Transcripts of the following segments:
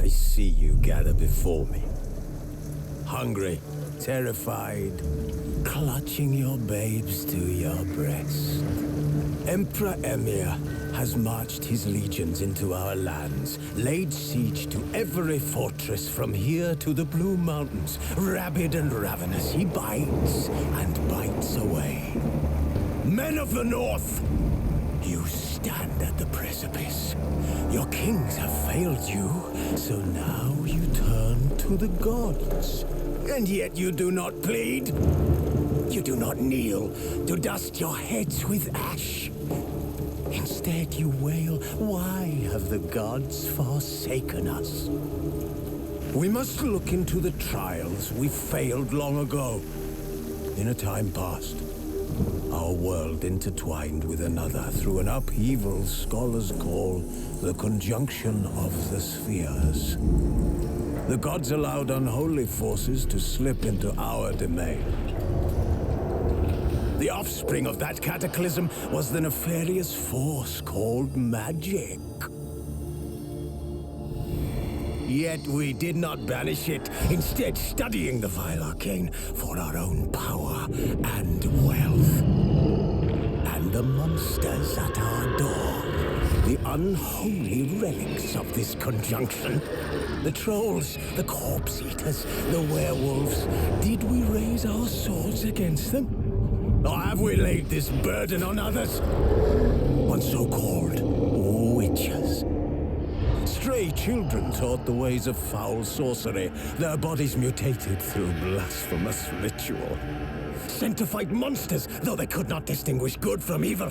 I see you gather before me. Hungry, terrified, clutching your babes to your breast. Emperor Emir has marched his legions into our lands, laid siege to every fortress from here to the Blue Mountains. Rabid and ravenous, he bites and bites away. Men of the North, you stand at the precipice. Your kings have failed you, so now you turn to the gods. And yet you do not plead. You do not kneel to dust your heads with ash. Instead you wail, why have the gods forsaken us? We must look into the trials we failed long ago. In a time past, our world intertwined with another through an upheaval scholars call the conjunction of the spheres. The gods allowed unholy forces to slip into our domain. The offspring of that cataclysm was the nefarious force called magic. Yet we did not banish it, instead studying the vile arcane for our own power and wealth. And the monsters at our door, the unholy relics of this conjunction. The trolls, the corpse eaters, the werewolves. Did we raise our swords against them? Or have we laid this burden on others? On so-called witches. Stray children taught the ways of foul sorcery, their bodies mutated through blasphemous ritual. Sent to fight monsters, though they could not distinguish good from evil.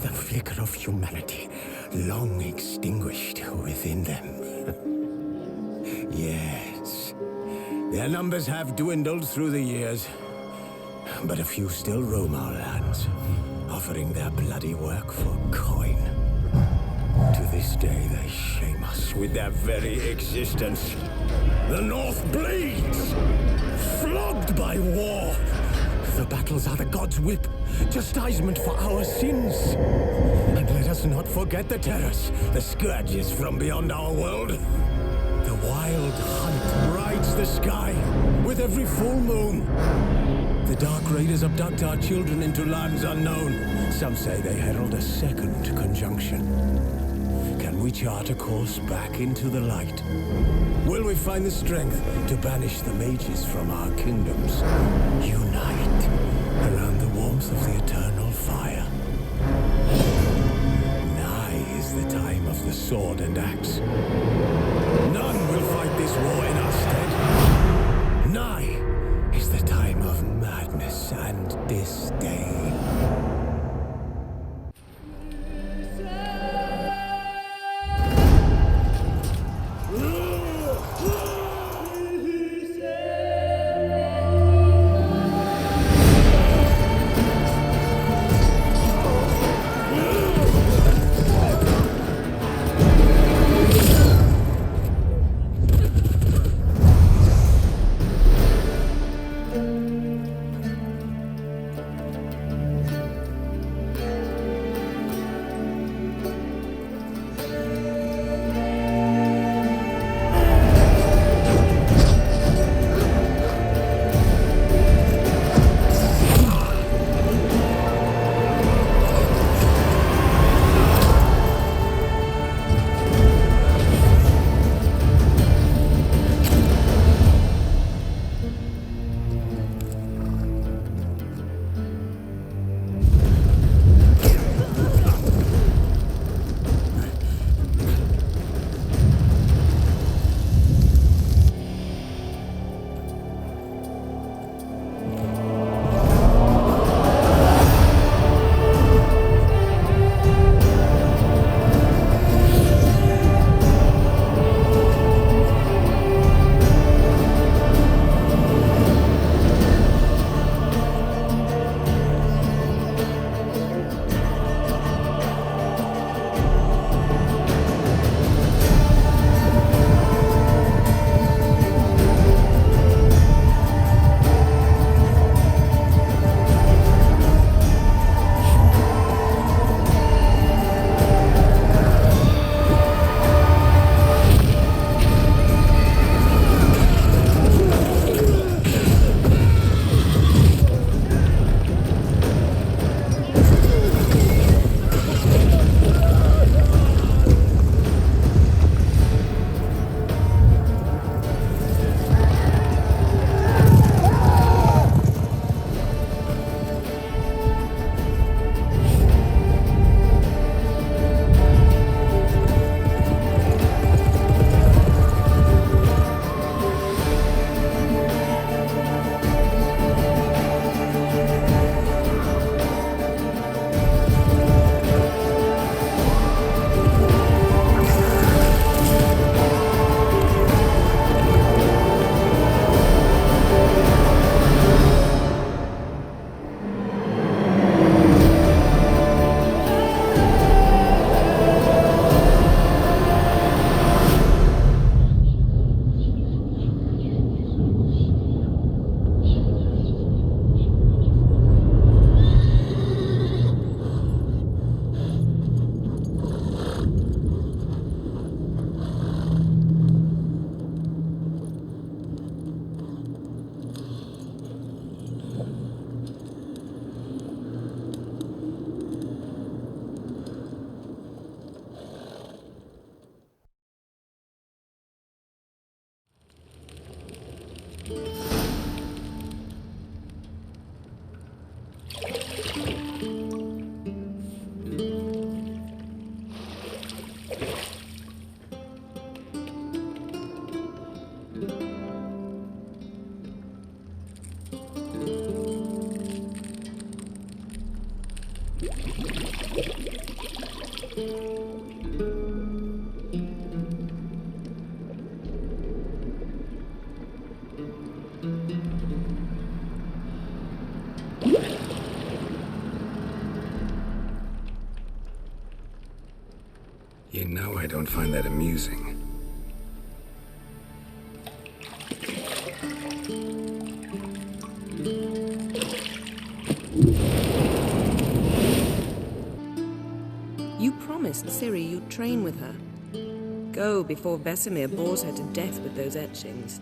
The flicker of humanity, long extinguished within them. Yes, their numbers have dwindled through the years. But a few still roam our lands, offering their bloody work for coin. To this day, they shame us with their very existence. The North bleeds, flogged by war. The battles are the gods' whip, chastisement for our sins. And let us not forget the terrors, the scourges from beyond our world. The wild hunt rides the sky with every full moon. The Dark Raiders abduct our children into lands unknown. Some say they herald a second conjunction. Can we chart a course back into the light? Will we find the strength to banish the mages from our kingdoms? Unite around the warmth of the eternal fire. Nigh is the time of the sword and axe. None will fight this war in our stead. Nigh is the time of madness and disdain. No, I don't find that amusing. You promised Ciri you'd train with her. Go before Vesemir bores her to death with those etchings.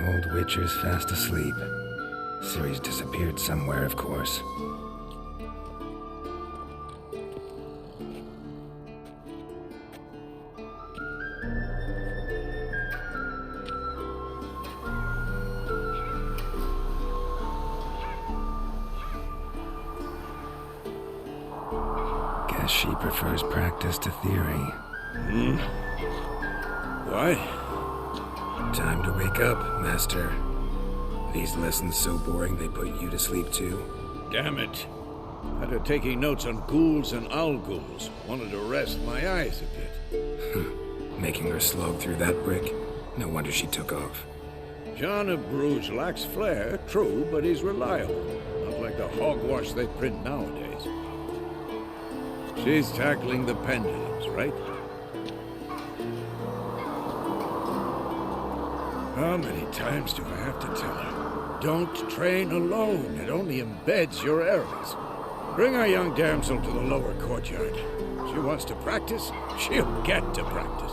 Old Witcher's fast asleep. Ciri's disappeared somewhere, of course. Guess she prefers practice to theory. What? Time to wake up, Master. These lessons so boring they put you to sleep too? Damn it. After taking notes on ghouls and owl ghouls, wanted to rest my eyes a bit. Making her slog through that brick? No wonder she took off. John of Bruges lacks flair, true, but he's reliable. Not like the hogwash they print nowadays. She's tackling the pendulums, right? How many times do I have to tell her? Don't train alone. It only embeds your errors. Bring our young damsel to the lower courtyard. She wants to practice, she'll get to practice.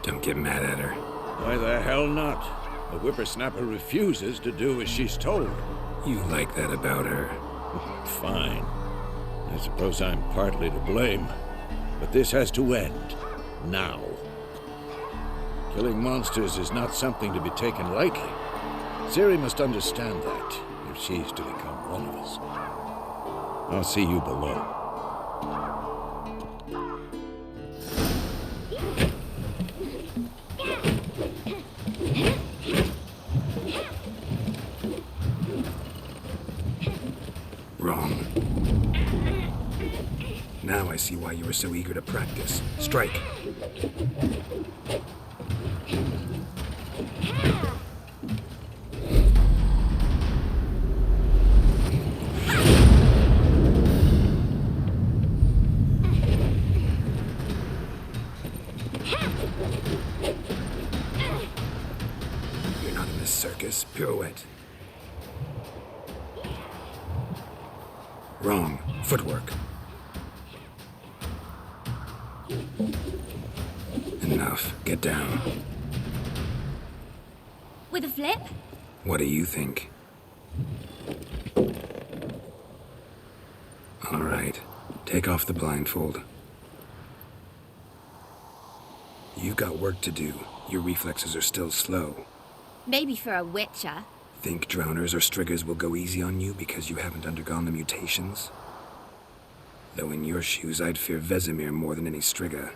Don't get mad at her. Why the hell not? The whippersnapper refuses to do as she's told. You like that about her. Fine. I suppose I'm partly to blame. But this has to end. Now. Killing monsters is not something to be taken lightly. Ciri must understand that, if she's to become one of us. I'll see you below. Wrong. Now I see why you were so eager to practice. Strike. You're not in this circus. Pirouette. Wrong. Footwork. Enough. Get down. With a flip? What do you think? All right. Take off the blindfold. You've got work to do. Your reflexes are still slow. Maybe for a witcher. Think drowners or striggers will go easy on you because you haven't undergone the mutations? Though in your shoes, I'd fear Vesemir more than any strigger.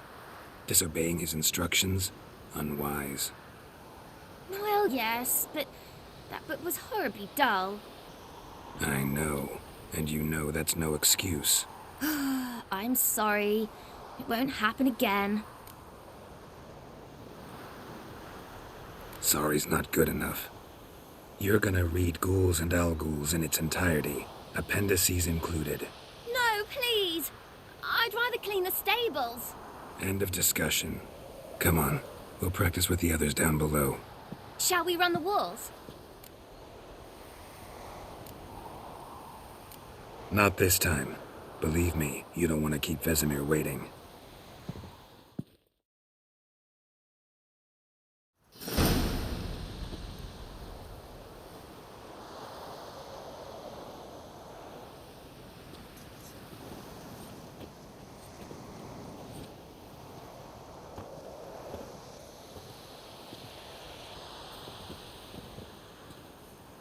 Disobeying his instructions? Unwise. Well, yes, but that book was horribly dull. I know. And you know that's no excuse. I'm sorry. It won't happen again. Sorry's not good enough. You're gonna read Ghouls and Owl Ghouls in its entirety, appendices included. No, please! I'd rather clean the stables. End of discussion. Come on, we'll practice with the others down below. Shall we run the walls? Not this time. Believe me, you don't want to keep Vesemir waiting.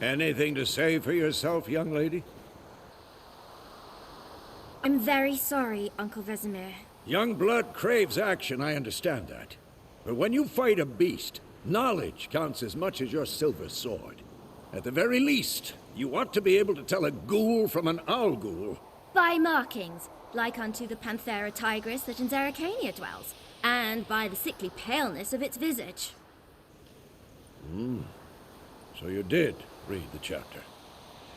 Anything to say for yourself, young lady? I'm very sorry, Uncle Vesemir. Young blood craves action, I understand that. But when you fight a beast, knowledge counts as much as your silver sword. At the very least, you ought to be able to tell a ghoul from an owl ghoul. By markings, like unto the Panthera tigris that in Zerrikania dwells, and by the sickly paleness of its visage. So you did read the chapter.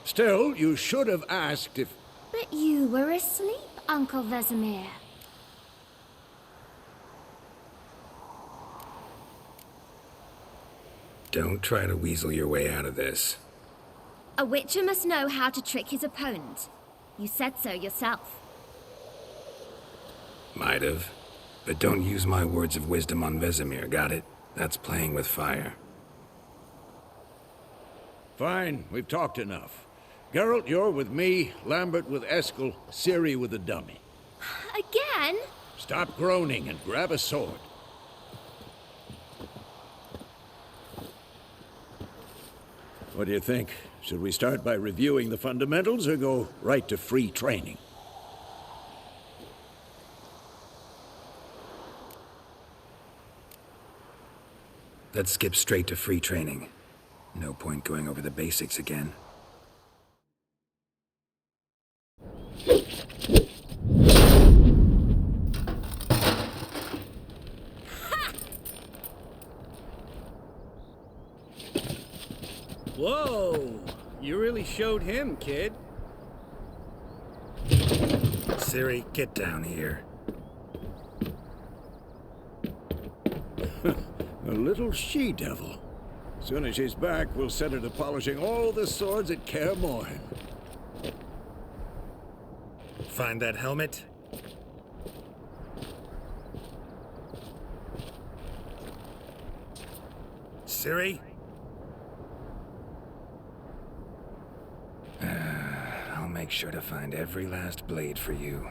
Still, you should have asked if... But you were asleep, Uncle Vesemir. Don't try to weasel your way out of this. A witcher must know how to trick his opponent. You said so yourself. Might have. But don't use my words of wisdom on Vesemir, got it? That's playing with fire. Fine, we've talked enough. Geralt, you're with me, Lambert with Eskel, Ciri with the dummy. Again? Stop groaning and grab a sword. What do you think? Should we start by reviewing the fundamentals or go right to free training? Let's skip straight to free training. No point going over the basics again. Whoa! You really showed him, kid. Ciri, get down here. A little she-devil. Soon as she's back, we'll set her to polishing all the swords at Kaer Morhen. Find that helmet? Ciri? I'll make sure to find every last blade for you.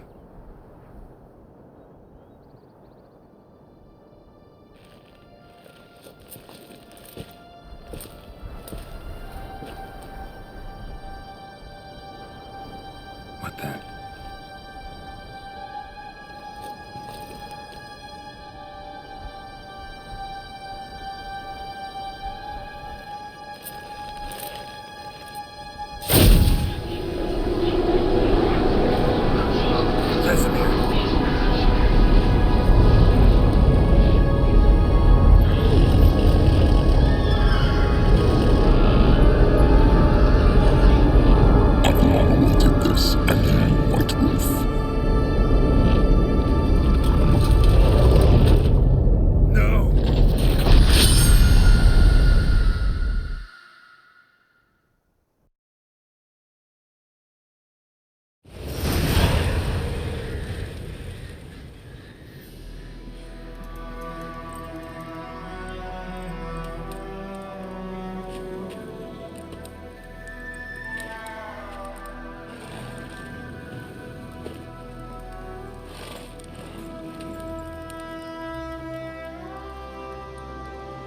What the?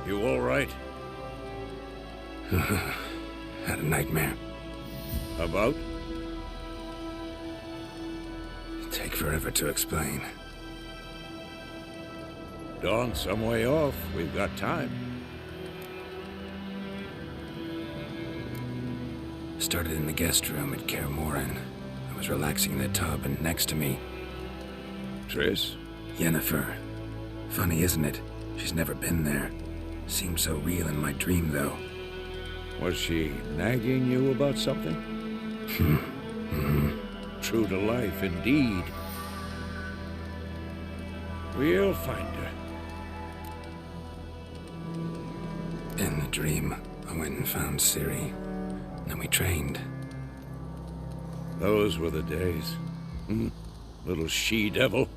You all right? Had a nightmare. About? Take forever to explain. Dawn's some way off. We've got time. Started in the guest room at Kaer Morhen. I was relaxing in the tub, and next to me... Triss? Yennefer. Funny, isn't it? She's never been there. Seemed so real in my dream, though. Was she nagging you about something? True to life, indeed. We'll find her. In the dream, I went and found Ciri. Then we trained. Those were the days. Little she-devil.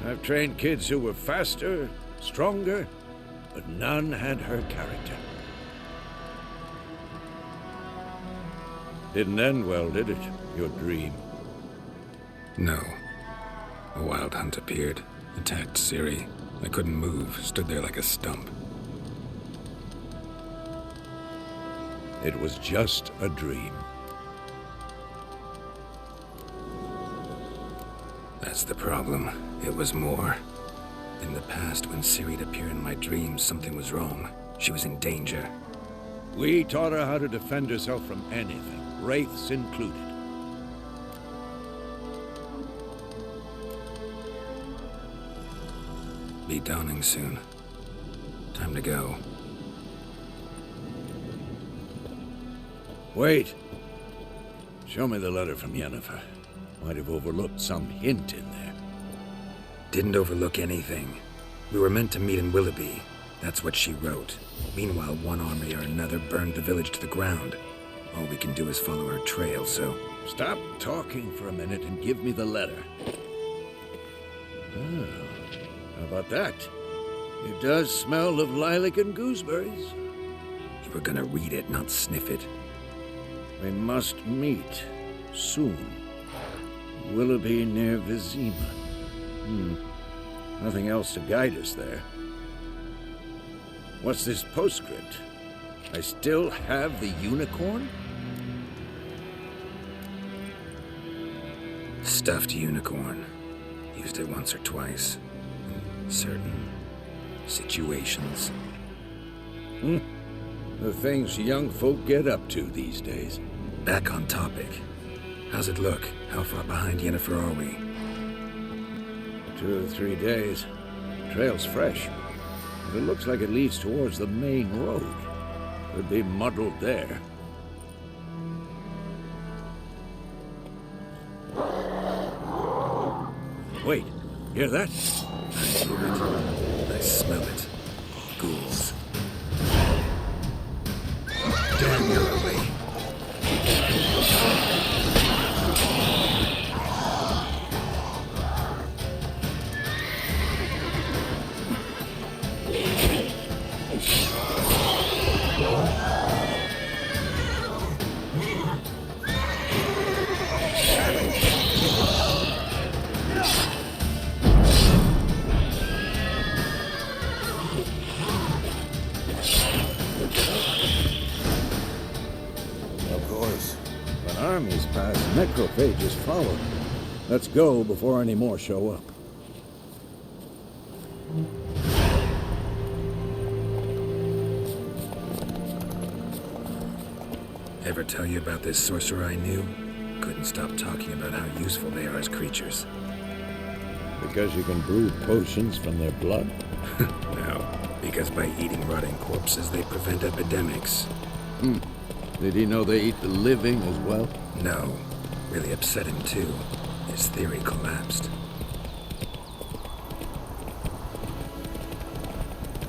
I've trained kids who were faster, stronger, but none had her character. Didn't end well, did it? Your dream? No. A wild hunt appeared, attacked Ciri. I couldn't move, stood there like a stump. It was just a dream. That's the problem. It was more. In the past, when Ciri'd appear in my dreams, something was wrong. She was in danger. We taught her how to defend herself from anything, wraiths included. Be dawning soon. Time to go. Wait. Show me the letter from Yennefer. Might have overlooked some hint in there. Didn't overlook anything. We were meant to meet in Willoughby. That's what she wrote. Meanwhile, one army or another burned the village to the ground. All we can do is follow her trail, so... Stop talking for a minute and give me the letter. How about that? It does smell of lilac and gooseberries. You were gonna read it, not sniff it. We must meet soon. Willoughby near Vizima. Nothing else to guide us there. What's this postscript? I still have the unicorn? Stuffed unicorn. Used it once or twice. In certain situations. The things young folk get up to these days. Back on topic. How's it look? How far behind Yennefer are we? 2 or 3 days. Trail's fresh. But it looks like it leads towards the main road. Could be muddled there. Wait, hear that? I hear it. I smell it. Ghouls. Damn your way. Armies pass, necrophages follow. Let's go before any more show up. Ever tell you about this sorcerer I knew? Couldn't stop talking about how useful they are as creatures. Because you can brew potions from their blood? No, because by eating rotting corpses, they prevent epidemics. Did he know they eat the living as well? No. Really upset him, too. His theory collapsed.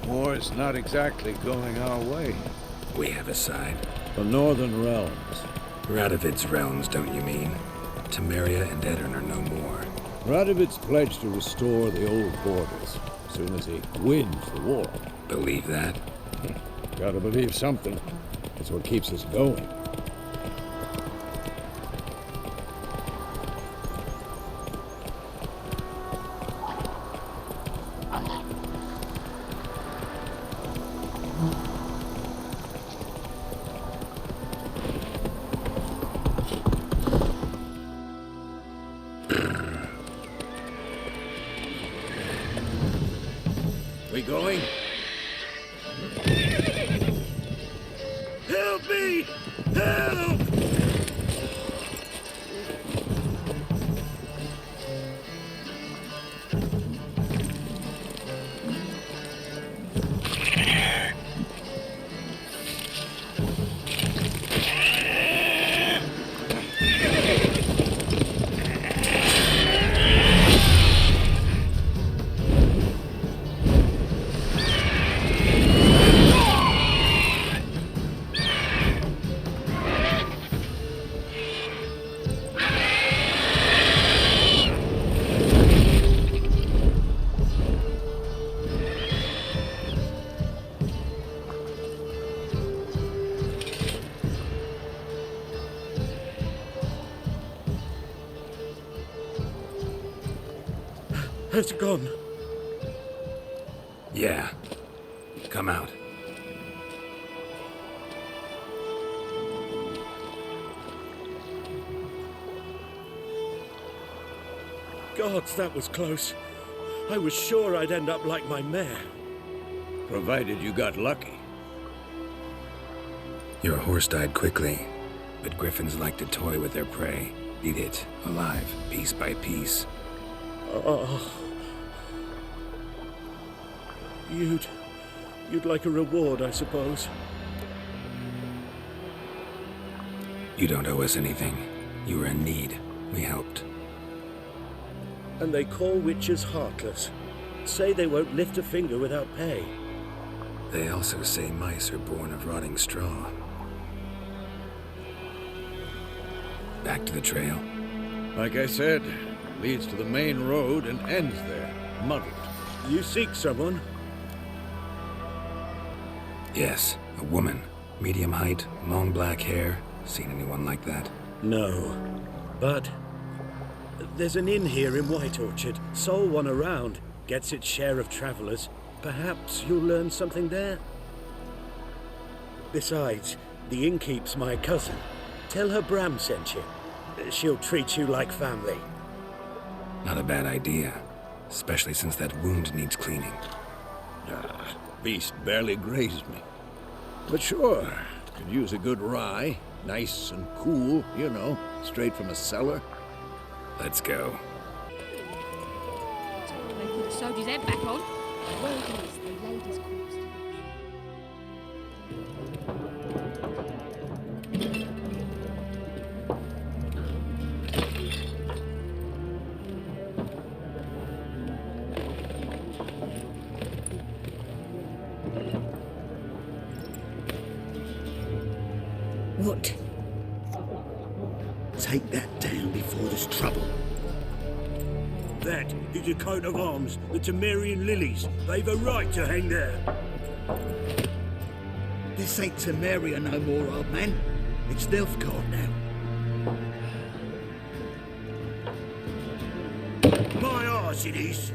War's not exactly going our way. We have a side. The Northern Realms. Radovid's realms, don't you mean? Temeria and Edirn are no more. Radovid's pledged to restore the old borders as soon as he wins the war. Believe that? Gotta believe something. That's what keeps us going. We going? Help me! Help! Has it gone? Yeah. Come out. Gods, that was close. I was sure I'd end up like my mare. Provided you got lucky. Your horse died quickly, but griffins like to toy with their prey. Eat it, alive, piece by piece. Oh. You'd like a reward, I suppose. You don't owe us anything. You were in need. We helped. And they call witches heartless. Say they won't lift a finger without pay. They also say mice are born of rotting straw. Back to the trail. Like I said, leads to the main road and ends there, muddled. You seek someone? Yes, a woman. Medium height, long black hair. Seen anyone like that? No. But there's an inn here in White Orchard. Sole one around. Gets its share of travelers. Perhaps you'll learn something there. Besides, the innkeep's my cousin. Tell her Bram sent you. She'll treat you like family. Not a bad idea. Especially since that wound needs cleaning. Beast barely grazed me. But sure, could use a good rye. Nice and cool, you know, straight from a cellar. Let's go. They put the soldier's head back on. Well, yes, the ladies' quarters. What? Take that down before there's trouble. That is a coat of arms, the Temerian lilies. They've a right to hang there. This ain't Temeria no more, old man. It's Nilfgaard now. My arse it is.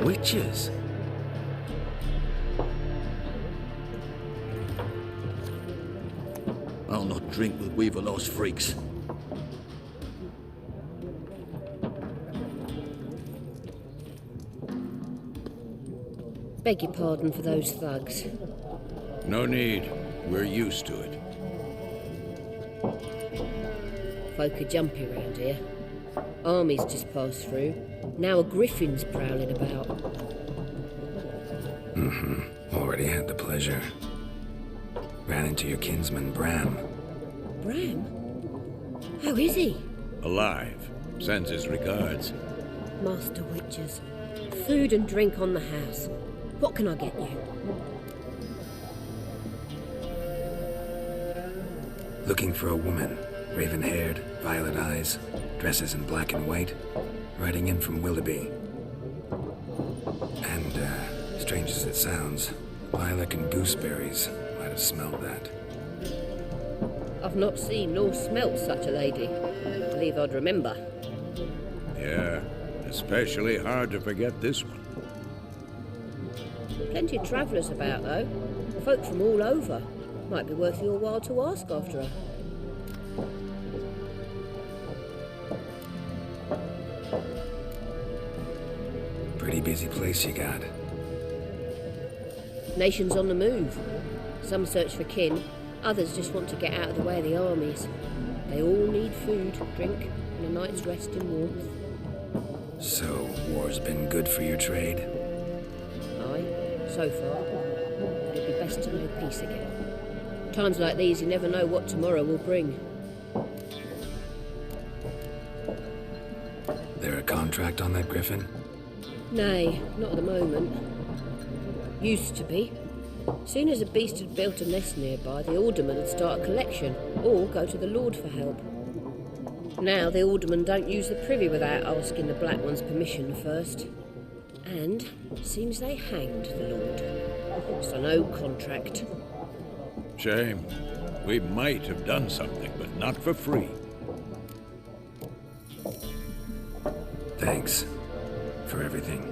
Witches? I'll not drink with Weaverlost freaks. Beg your pardon for those thugs. No need. We're used to it. Folk are jumpy round here. Armies just passed through. Now a griffin's prowling about. Already had the pleasure. Ran into your kinsman, Bram. Bram? How is he? Alive. Sends his regards. Master Witches. Food and drink on the house. What can I get you? Looking for a woman. Raven-haired, violet eyes, dresses in black and white. Riding in from Willoughby. And, strange as it sounds, lilac and gooseberries might have smelled that. I've not seen nor smelt such a lady. Believe I'd remember. Yeah, especially hard to forget this one. Plenty of travellers about, though. Folk from all over. Might be worth your while to ask after her. Pretty busy place you got. Nations on the move. Some search for kin, others just want to get out of the way of the armies. They all need food, drink, and a night's rest in warmth. So, war's been good for your trade? Aye, so far. But it'd be best to know peace again. Times like these, you never know what tomorrow will bring. There a contract on that griffin? Nay, not at the moment. Used to be. Soon as a beast had built a nest nearby, the alderman would start a collection, or go to the Lord for help. Now the aldermen don't use the privy without asking the Black One's permission first. And seems they hanged the Lord. So no contract. Shame. We might have done something, but not for free. Thanks for everything.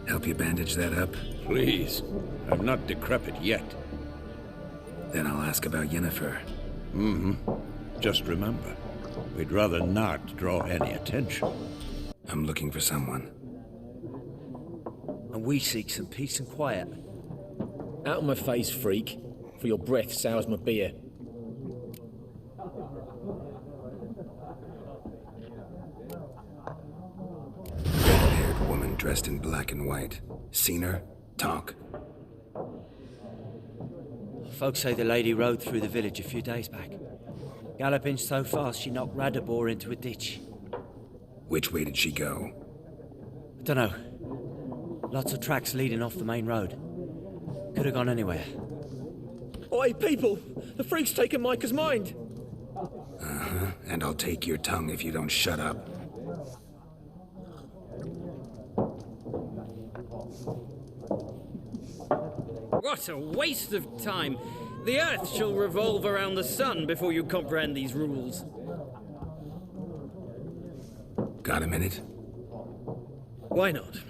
Help you bandage that up? Please. I'm not decrepit yet. Then I'll ask about Yennefer. Just remember, we'd rather not draw any attention. I'm looking for someone. And we seek some peace and quiet. Out of my face, freak, for your breath sours my beer. Red-haired woman dressed in black and white. Seen her? Talk. Folks say the lady rode through the village a few days back. Galloping so fast she knocked Radabor into a ditch. Which way did she go? I dunno. Lots of tracks leading off the main road. Could have gone anywhere. Oi, people! The freak's taken Micah's mind! And I'll take your tongue if you don't shut up. What a waste of time! The Earth shall revolve around the sun before you comprehend these rules. Got a minute? Why not?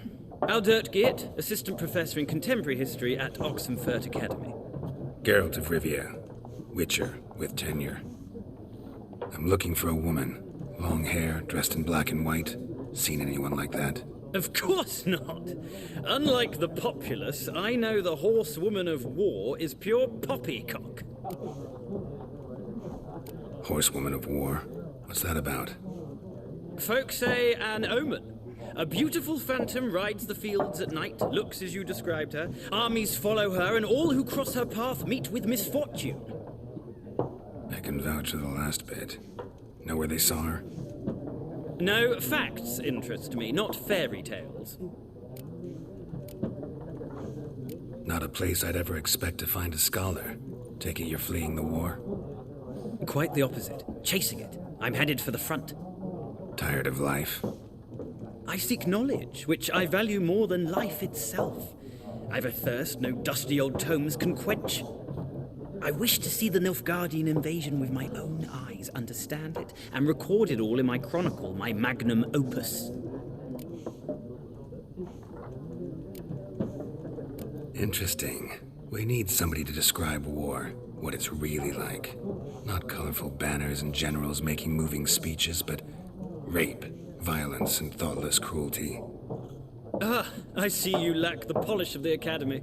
Aldert Geert, Assistant Professor in Contemporary History at Oxenfurt Academy. Geralt of Rivia. Witcher, with tenure. I'm looking for a woman. Long hair, dressed in black and white. Seen anyone like that? Of course not. Unlike the populace, I know the horsewoman of war is pure poppycock. Horsewoman of war? What's that about? Folk say an omen. A beautiful phantom rides the fields at night, looks as you described her. Armies follow her, and all who cross her path meet with misfortune. I can vouch for the last bit. Know where they saw her? No, facts interest me, not fairy tales. Not a place I'd ever expect to find a scholar. Take it you're fleeing the war? Quite the opposite. Chasing it. I'm headed for the front. Tired of life? I seek knowledge, which I value more than life itself. I've a thirst no dusty old tomes can quench. I wish to see the Nilfgaardian invasion with my own eyes, understand it, and record it all in my chronicle, my magnum opus. Interesting. We need somebody to describe war, what it's really like. Not colorful banners and generals making moving speeches, but rape, violence, and thoughtless cruelty. Ah, I see you lack the polish of the Academy.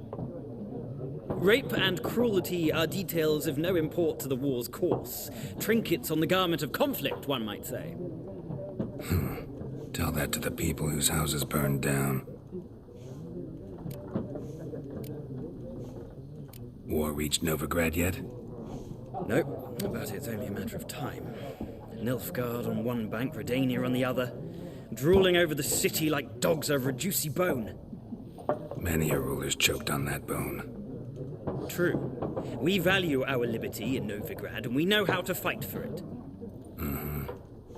Rape and cruelty are details of no import to the war's course. Trinkets on the garment of conflict, one might say. Tell that to the people whose houses burned down. War reached Novigrad yet? Nope, but it's only a matter of time. Nilfgaard on one bank, Redania on the other, drooling over the city like dogs over a juicy bone. Many a ruler's choked on that bone. True. We value our liberty in Novigrad, and we know how to fight for it.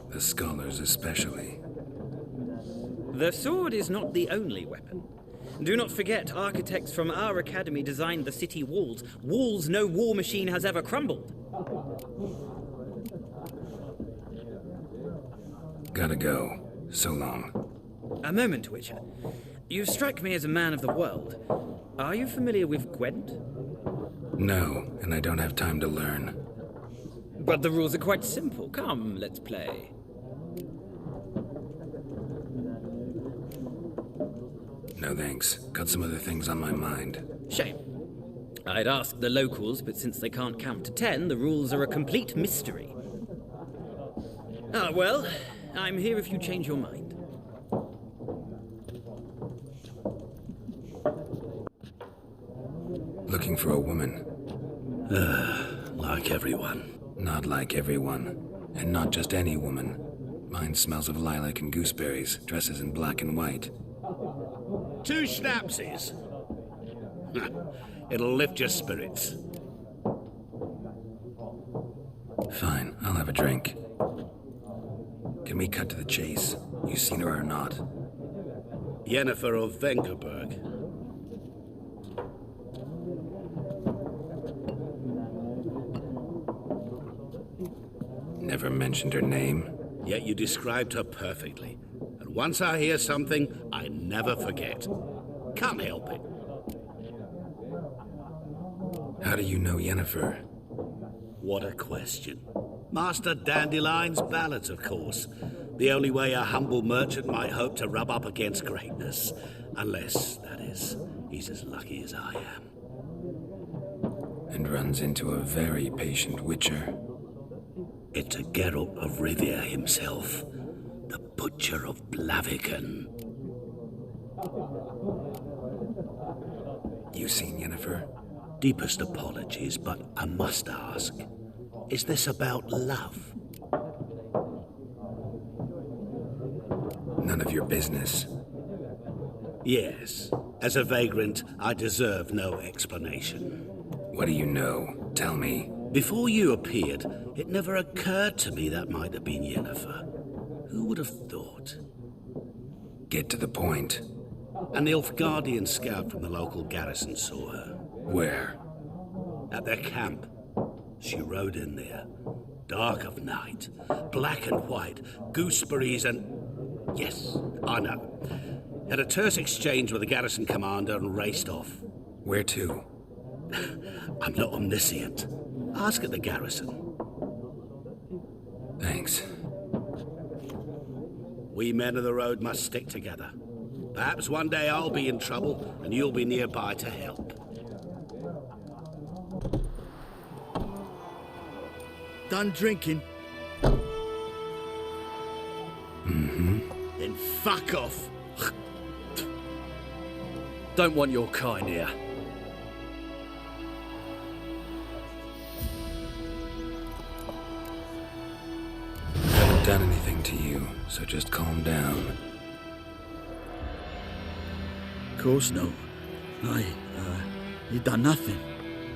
The scholars especially. The sword is not the only weapon. Do not forget, architects from our academy designed the city walls. Walls no war machine has ever crumbled. Gotta go. So long. A moment, Witcher. You strike me as a man of the world. Are you familiar with Gwent? No, and I don't have time to learn. But the rules are quite simple. Come, let's play. No thanks. Got some other things on my mind. Shame. I'd ask the locals, but since they can't count to 10, the rules are a complete mystery. Ah, well, I'm here if you change your mind. looking for a woman. Like everyone. Not like everyone. And not just any woman. Mine smells of lilac and gooseberries, dresses in black and white. 2 schnapsies. It'll lift your spirits. Fine, I'll have a drink. Can we cut to the chase? You seen her or not? Yennefer of Vengerberg. Never mentioned her name. Yet you described her perfectly. And once I hear something, I never forget. Can't help it. How do you know Yennefer? What a question. Master Dandelion's ballads, of course. The only way a humble merchant might hope to rub up against greatness. Unless, that is, he's as lucky as I am. And runs into a very patient witcher. It's a Geralt of Rivia himself. The Butcher of Blaviken. You seen Yennefer? Deepest apologies, but I must ask. Is this about love? None of your business. Yes. As a vagrant, I deserve no explanation. What do you know? Tell me. Before you appeared, it never occurred to me that might have been Yennefer. Who would have thought? Get to the point. An Nilfgaardian scout from the local garrison saw her. Where? At their camp. She rode in there. Dark of night. Black and white. Gooseberries and... Yes, I know. Had a terse exchange with the garrison commander and raced off. Where to? I'm not omniscient. Ask at the garrison. Thanks. We men of the road must stick together. Perhaps one day I'll be in trouble and you'll be nearby to help. Done drinking? Mm-hmm. Then fuck off. Don't want your kind here. Haven't done anything to you, so just calm down. Of course no. You done nothing.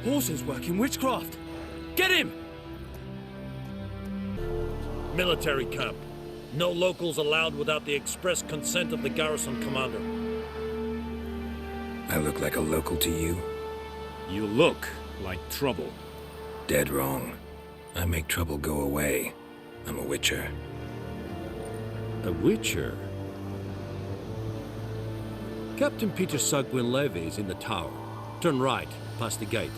Horses working witchcraft. Get him! Military camp. No locals allowed without the express consent of the garrison commander. I look like a local to you? You look like trouble. Dead wrong. I make trouble go away. I'm a witcher. A witcher? Captain Peter Sagwin Levy is in the tower. Turn right, past the gate.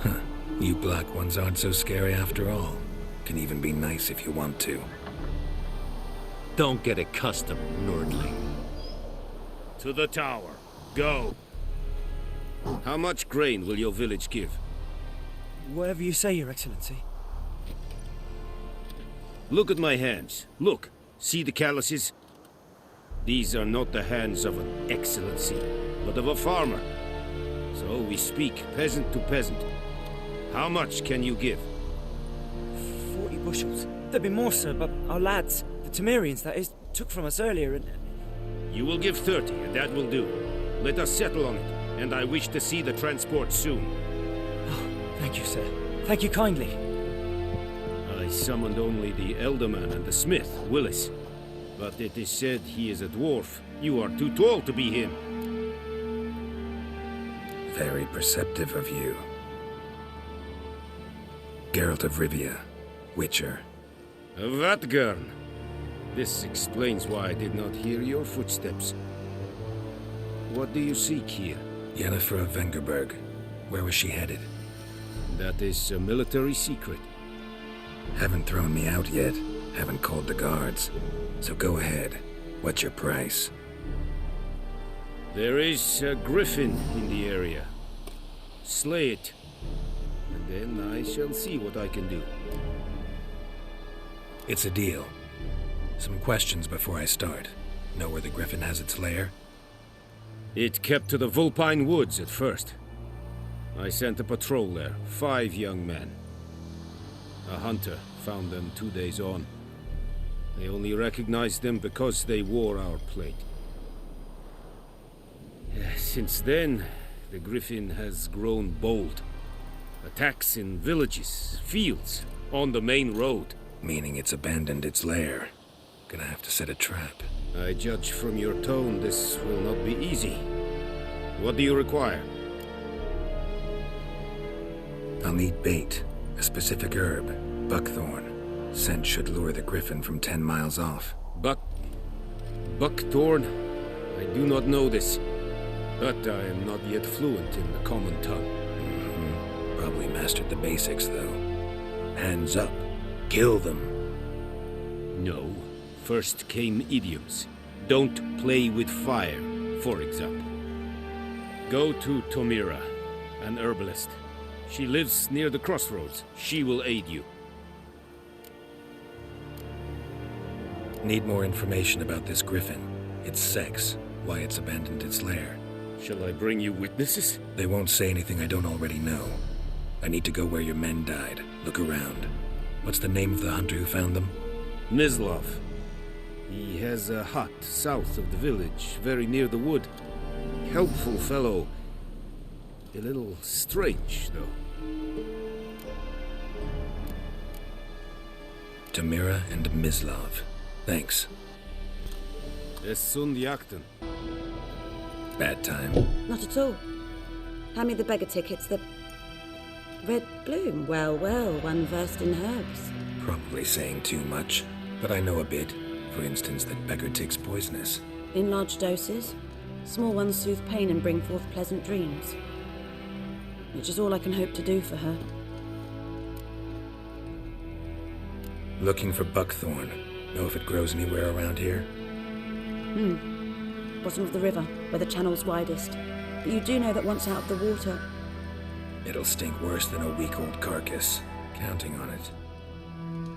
Huh. You black ones aren't so scary after all. Can even be nice if you want to. Don't get accustomed, Nordling. To the tower. Go. How much grain will your village give? Whatever you say, Your Excellency. Look at my hands. Look. See the calluses? These are not the hands of an excellency, but of a farmer. So we speak peasant to peasant. How much can you give? 40 bushels. There'd be more, sir, but our lads, the Temerians, that is, took from us earlier and... You will give 30, and that will do. Let us settle on it, and I wish to see the transport soon. Oh, thank you, sir. Thank you kindly. I summoned only the Elderman and the smith, Willis. But it is said he is a dwarf. You are too tall to be him. Very perceptive of you. Geralt of Rivia, Witcher. Vatgern. This explains why I did not hear your footsteps. What do you seek here? Yennefer of Vengerberg. Where was she headed? That is a military secret. Haven't thrown me out yet. Haven't called the guards. So go ahead. What's your price? There is a griffin in the area. Slay it. And then I shall see what I can do. It's a deal. Some questions before I start. Know where the griffin has its lair? It kept to the Vulpine Woods at first. I sent a patrol there, 5 young men. A hunter found them 2 days on. They only recognized them because they wore our plate. Since then, the Griffin has grown bold. Attacks in villages, fields, on the main road. Meaning it's abandoned its lair. Gonna have to set a trap. I judge from your tone this will not be easy. What do you require? I'll need bait, a specific herb, buckthorn. Scent should lure the griffin from 10 miles off. Buckthorn? I do not know this, but I am not yet fluent in the common tongue. Probably mastered the basics, though. Hands up. Kill them. No. First came idioms. Don't play with fire, for example. Go to Tomira, an herbalist. She lives near the crossroads. She will aid you. Need more information about this griffin. Its sex, why it's abandoned its lair. Shall I bring you witnesses? They won't say anything I don't already know. I need to go where your men died. Look around. What's the name of the hunter who found them? Mislav. He has a hut south of the village, very near the wood. Helpful fellow. A little strange, though. Tamira and Mislav. Thanks. Es sunt jakten. Bad time? Not at all. Hand me the beggar tickets, the... Red bloom. Well, one versed in herbs. Probably saying too much, but I know a bit. For instance, that beggar tick's poisonous. In large doses. Small ones soothe pain and bring forth pleasant dreams. Which is all I can hope to do for her. Looking for buckthorn. Know if it grows anywhere around here? Bottom of the river, where the channel's widest. But you do know that once out of the water... It'll stink worse than a week-old carcass. Counting on it.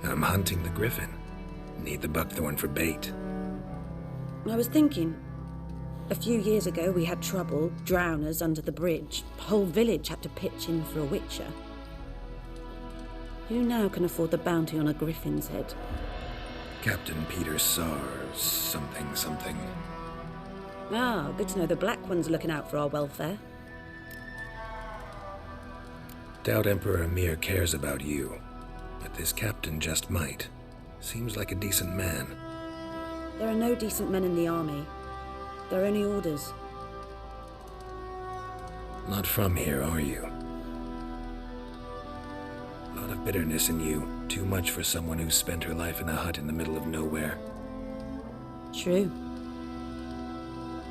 I'm hunting the griffin. Need the buckthorn for bait. I was thinking... A few years ago we had trouble, drowners under the bridge. The whole village had to pitch in for a witcher. Who now can afford the bounty on a griffin's head? Captain Peter Sars, something. Ah, good to know the Black One's looking out for our welfare. Doubt Emperor Emir cares about you, but this captain just might. Seems like a decent man. There are no decent men in the army. There are only orders. Not from here, are you? A lot of bitterness in you. Too much for someone who's spent her life in a hut in the middle of nowhere. True.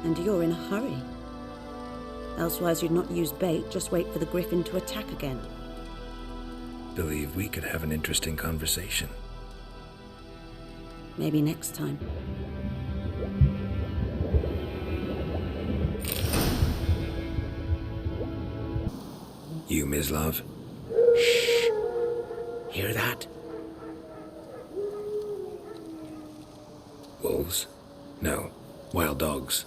And you're in a hurry. Elsewise you'd not use bait, just wait for the griffin to attack again. Believe we could have an interesting conversation. Maybe next time. You, Mislav? Shh! Hear that? Wolves? No. Wild dogs.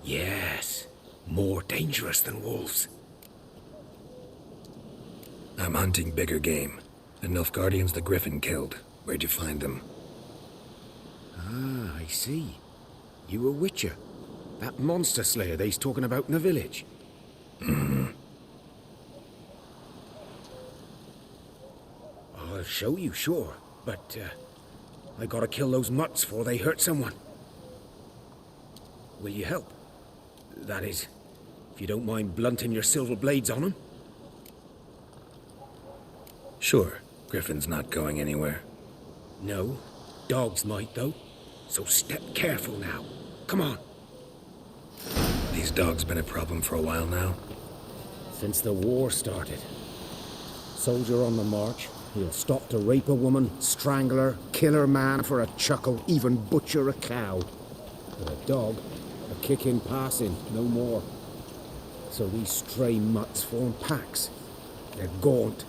Yes. More dangerous than wolves. I'm hunting bigger game. The Nilfgaardians the Griffin killed. Where'd you find them? Ah, I see. You a witcher. That monster slayer they's talking about in the village. I'll show you, sure. But, I gotta kill those mutts before they hurt someone. Will you help? That is, if you don't mind blunting your silver blades on them. Sure. Griffin's not going anywhere. No. Dogs might, though. So step careful now. Come on. These dogs been a problem for a while now? Since the war started. Soldier on the march, he'll stop to rape a woman, strangle her, kill her man for a chuckle, even butcher a cow. But a dog, a kick in passing, no more. So these stray mutts form packs. They're gaunt,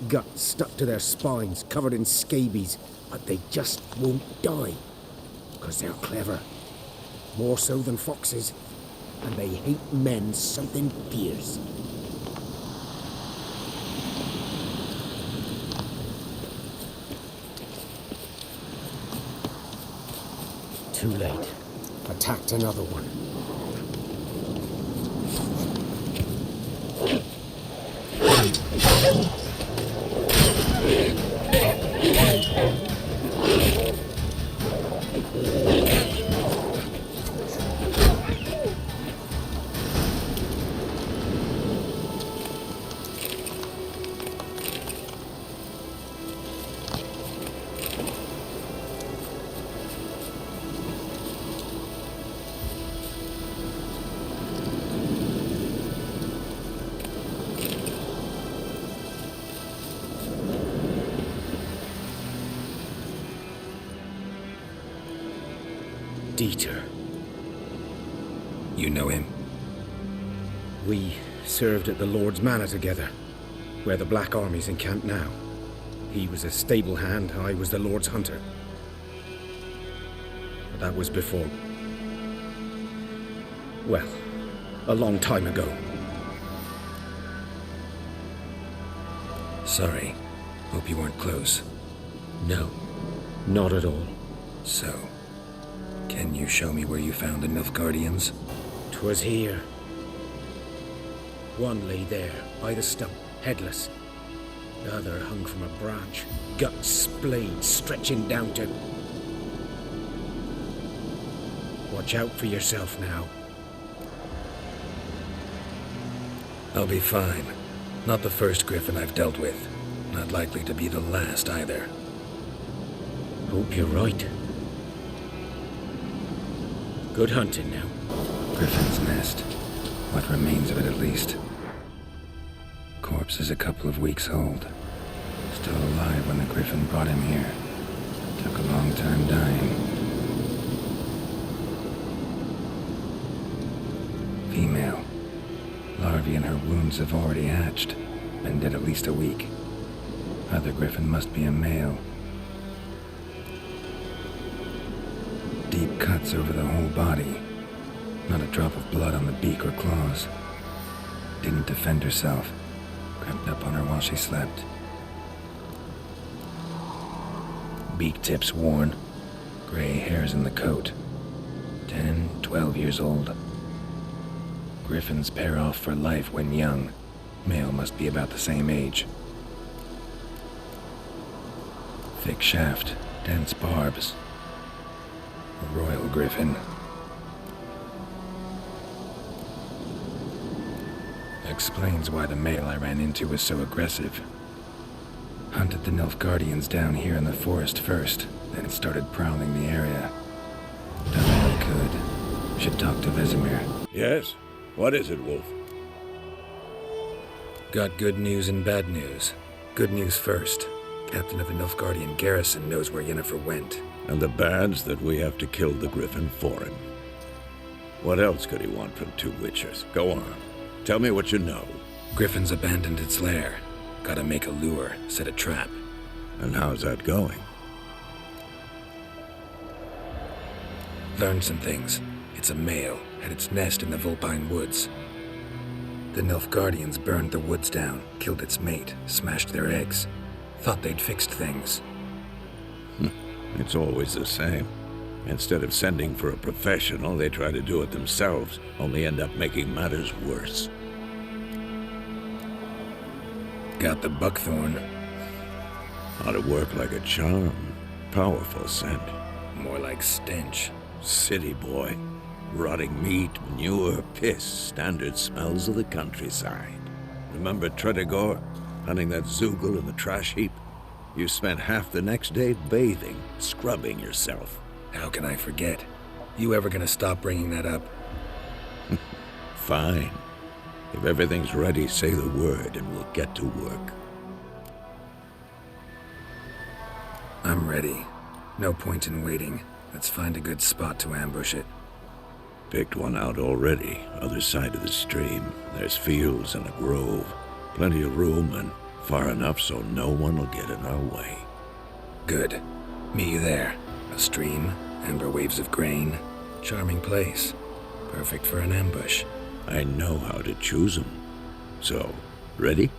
guts stuck to their spines, covered in scabies, but they just won't die. Because they're clever. More so than foxes. and they hate men something fierce. Too late. Attacked another one. Dieter. You know him? We served at the Lord's Manor together, where the Black Army's encamped now. He was a stable hand, I was the Lord's hunter. But that was before... well, a long time ago. Sorry. Hope you weren't close. No, not at all. So, can you show me where you found the Nilfgaardians? 'Twas here. One lay there, by the stump, headless. The other hung from a branch, guts splayed, stretching down to... Watch out for yourself now. I'll be fine. Not the first griffin I've dealt with. Not likely to be the last either. Hope you're right. Good hunting now. Griffin's nest. What remains of it, at least. Corpse is a couple of weeks old. Still alive when the griffin brought him here. Took a long time dying. Female. Larvae in her wounds have already hatched. Been dead at least a week. Other griffin must be a male. Deep cuts over the whole body. Not a drop of blood on the beak or claws. Didn't defend herself. Crept up on her while she slept. Beak tips worn. Gray hairs in the coat. 10, 12 years old. Griffins pair off for life when young. Male must be about the same age. Thick shaft, dense barbs. A royal griffin. Explains why the male I ran into was so aggressive. Hunted the Nilfgaardians down here in the forest first, then started prowling the area. Done all I could. Should talk to Vesemir. Yes? What is it, Wolf? Got good news and bad news. Good news first. Captain of the Nilfgaardian garrison knows where Yennefer went. And the bad's that we have to kill the griffin for him. What else could he want from two witchers? Go on. Tell me what you know. Griffin's abandoned its lair. Gotta make a lure, set a trap. And how's that going? Learned some things. It's a male, had its nest in the Vulpine Woods. The Nilfgaardians burned the woods down, killed its mate, smashed their eggs. Thought they'd fixed things. It's always the same. Instead of sending for a professional, they try to do it themselves, only end up making matters worse. Got the buckthorn. Ought to work like a charm. Powerful scent. More like stench. City boy. Rotting meat, manure, piss, standard smells of the countryside. Remember Tredegor, hunting that Zoogle in the trash heap? You spent half the next day bathing, scrubbing yourself. How can I forget? You ever gonna stop bringing that up? Fine. If everything's ready, say the word and we'll get to work. I'm ready. No point in waiting. Let's find a good spot to ambush it. Picked one out already, other side of the stream. There's fields and a grove. Plenty of room and far enough so no one will get in our way. Good. Meet you there. A stream, amber waves of grain. Charming place. Perfect for an ambush. I know how to choose them. So, ready?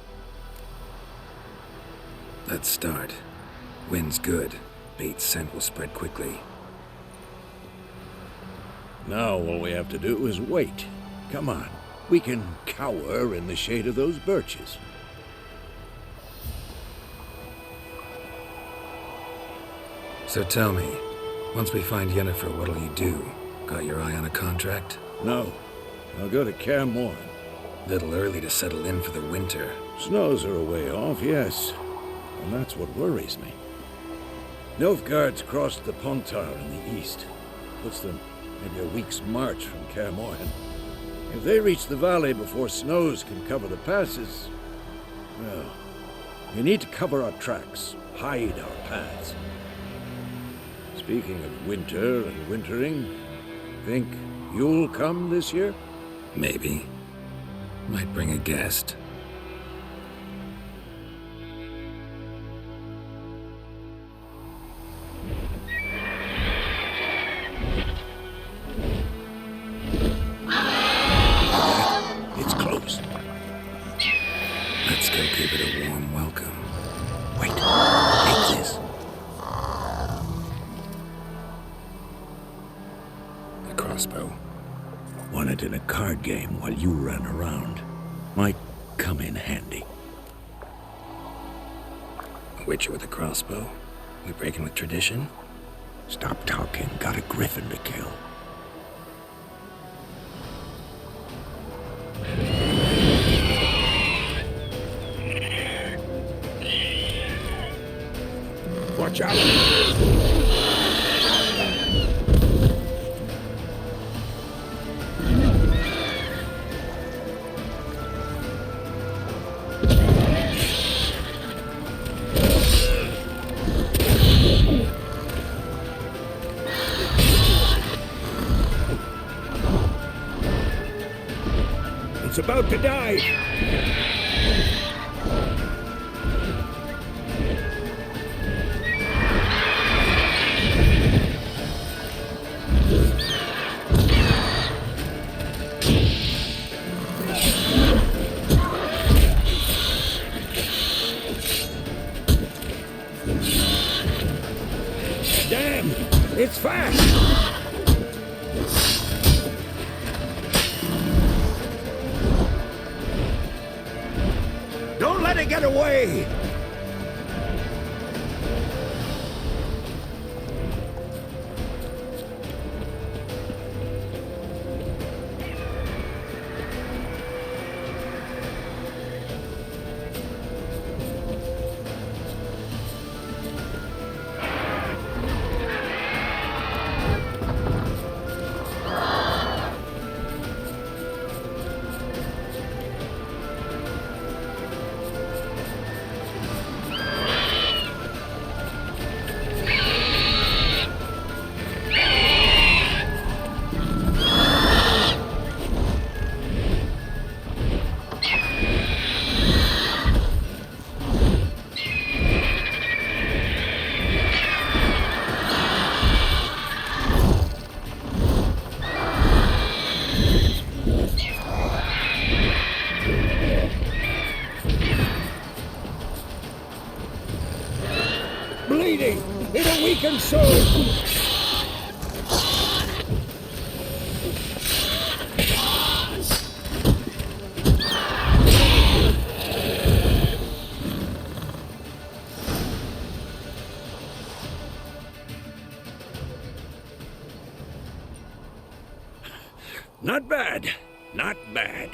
Let's start. Wind's good. Bait's scent will spread quickly. Now all we have to do is wait. Come on. We can cower in the shade of those birches. So tell me, once we find Yennefer, what'll you do? Got your eye on a contract? No. I'll go to Kaer Morhen. Little early to settle in for the winter. Snows are a way off, yes. And that's what worries me. Nilfgaard's crossed the Pontar in the east. Puts them maybe a week's march from Kaer Morhen. If they reach the valley before snows can cover the passes, well, we need to cover our tracks, hide our paths. Speaking of winter and wintering, think you'll come this year? Maybe. Might bring a guest. It's close. Let's go give it a warm welcome. Wait, take this. A crossbow. Won it in a card game while you ran around. Might come in handy. A witcher with a crossbow? We breaking with tradition? Stop talking. Got a griffin to kill. Watch out! It's about to die! Damn! It's fast! Don't let it get away! Bleeding! It'll weaken soon! Not bad. Not bad.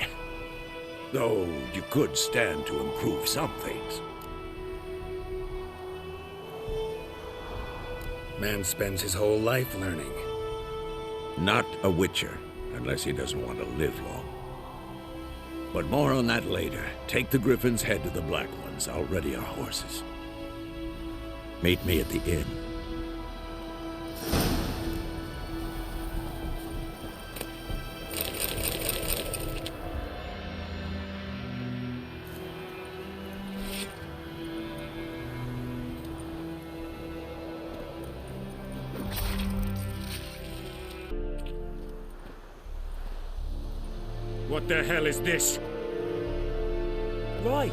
Though you could stand to improve some things. Man spends his whole life learning. Not a witcher, unless he doesn't want to live long. But more on that later. Take the Griffin's head to the Black Ones. I'll ready our horses. Meet me at the inn. What the hell is this? Why?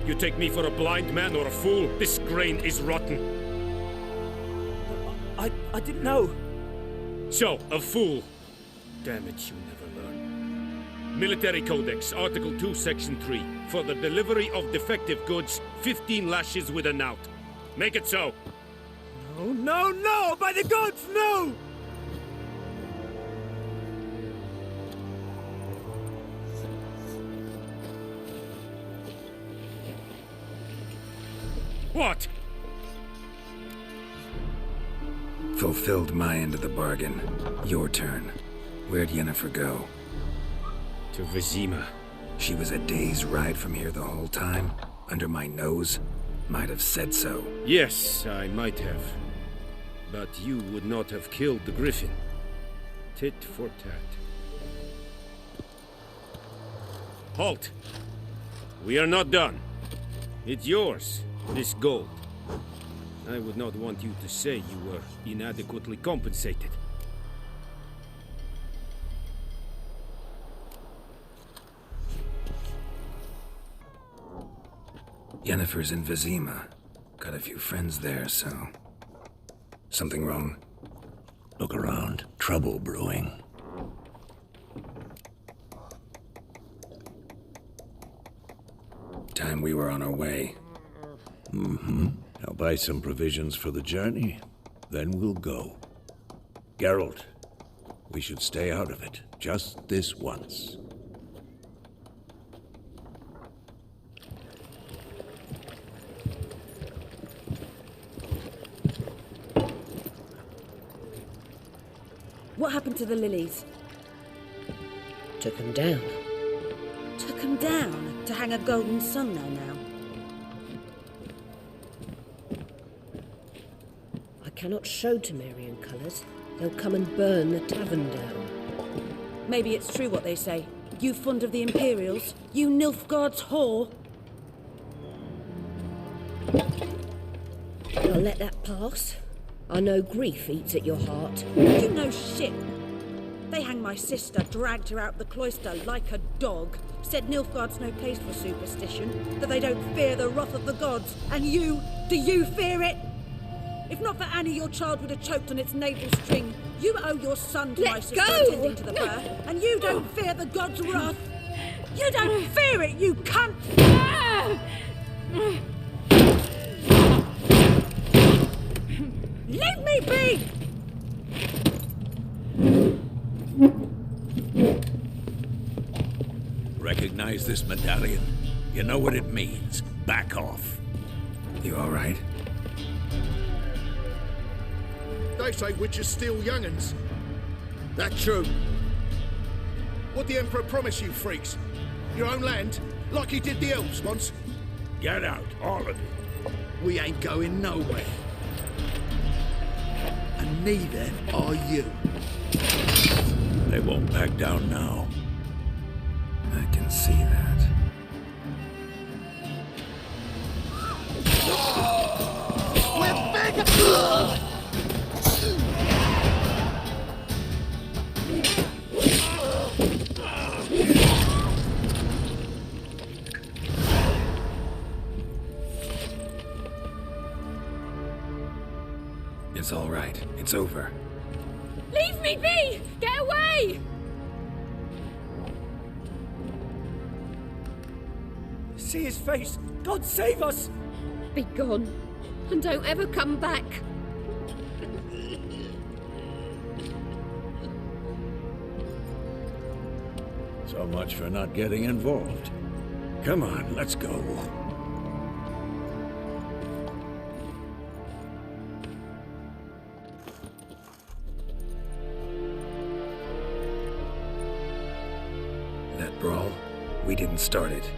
You take me for a blind man or a fool? This grain is rotten. I didn't know. So, a fool. Damn it, you never learn. Military Codex, Article 2, Section 3. For the delivery of defective goods, 15 lashes with a knout. Make it so. No, no, no! By the gods, no! What? Fulfilled my end of the bargain. Your turn. Where'd Yennefer go? To Vizima. She was a day's ride from here the whole time? Under my nose? Might have said so. Yes, I might have. But you would not have killed the griffin. Tit for tat. Halt! We are not done. It's yours, this gold. I would not want you to say you were inadequately compensated. Yennefer's in Vizima. Got a few friends there, so... Something wrong? Look around. Trouble brewing. Time we were on our way. Mm-hmm. I'll buy some provisions for the journey, then we'll go. Geralt, we should stay out of it, just this once. What happened to the lilies? Took them down. Took them down to hang a golden sun there now. I cannot show Temerian colours. They'll come and burn the tavern down. Maybe it's true what they say. You fond of the Imperials? You Nilfgaard's whore? I'll let that pass. I know grief eats at your heart. You know shit. They hanged my sister, dragged her out the cloister like a dog. Said Nilfgaard's no place for superstition, that they don't fear the wrath of the gods. And you, do you fear it? If not for Annie, your child would have choked on its navel string. You owe your son to my sister attending to the birth, and you don't fear the gods' wrath. You don't fear it, you cunt! Leave me be! Recognize this medallion? You know what it means. Back off. You all right? They say witches steal young'uns. That true? What'd the Emperor promise you, freaks? Your own land? Like he did the elves once? Get out, all of you. We ain't going nowhere. And neither are you. They won't back down now. I can see that. We're big! It's all right. It's over. Leave me be! Get away! See his face! God save us! Be gone, and don't ever come back. So much for not getting involved. Come on, let's go. That brawl, we didn't start it.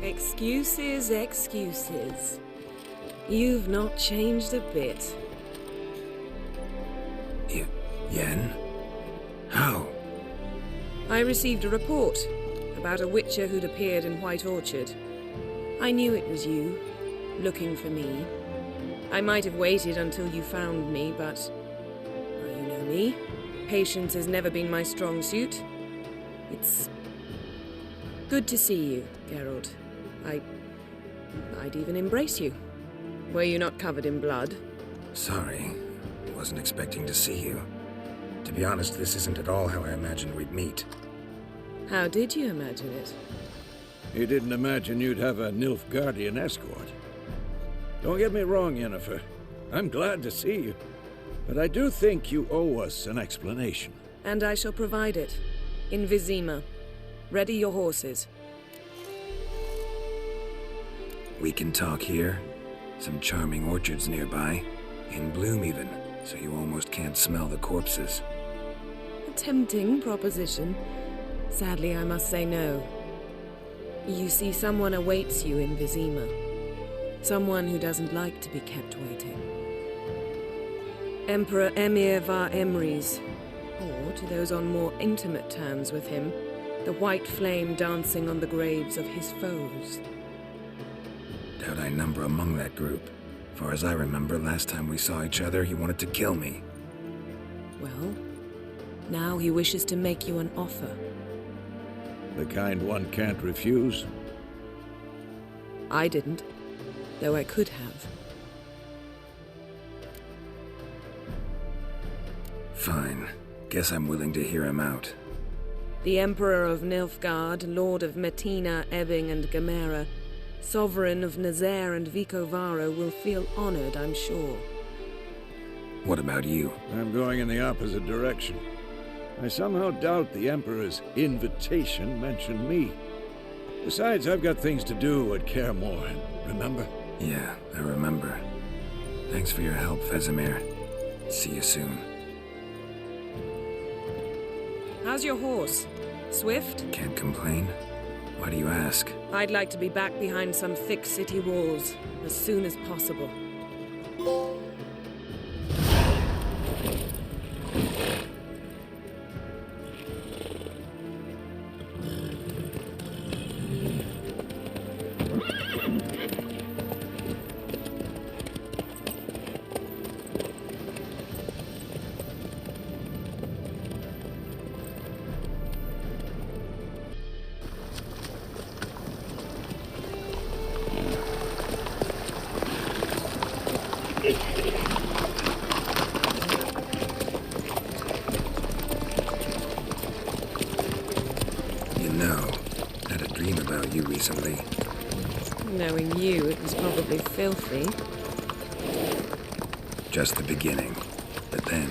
Excuses, excuses. You've not changed a bit. Yen? How? I received a report about a witcher who'd appeared in White Orchard. I knew it was you, looking for me. I might have waited until you found me, but... well, you know me. Patience has never been my strong suit. It's... good to see you, Geralt. I'd even embrace you. Were you not covered in blood? Sorry. Wasn't expecting to see you. To be honest, this isn't at all how I imagined we'd meet. How did you imagine it? You didn't imagine you'd have a Nilfgaardian escort. Don't get me wrong, Yennefer. I'm glad to see you. But I do think you owe us an explanation. And I shall provide it. In Vizima. Ready your horses. We can talk here. Some charming orchards nearby. In bloom even, so you almost can't smell the corpses. A tempting proposition. Sadly, I must say no. You see, someone awaits you in Vizima. Someone who doesn't like to be kept waiting. Emperor Emir var Emrys, or to those on more intimate terms with him, the white flame dancing on the graves of his foes. Doubt I number among that group. Far as I remember, last time we saw each other, he wanted to kill me. Well, now he wishes to make you an offer. The kind one can't refuse? I didn't, though I could have. Fine. Guess I'm willing to hear him out. The Emperor of Nilfgaard, Lord of Metina, Ebbing and Gamera, Sovereign of Nazaire and Vicovaro will feel honored, I'm sure. What about you? I'm going in the opposite direction. I somehow doubt the Emperor's invitation mentioned me. Besides, I've got things to do at Kaer Morhen, remember? Yeah, I remember. Thanks for your help, Vesemir. See you soon. How's your horse? Swift? Can't complain. Why do you ask? I'd like to be back behind some thick city walls as soon as possible. Recently. Knowing you, it was probably filthy. Just the beginning. But then...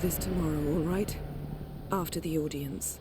This tomorrow, all right? After the audience.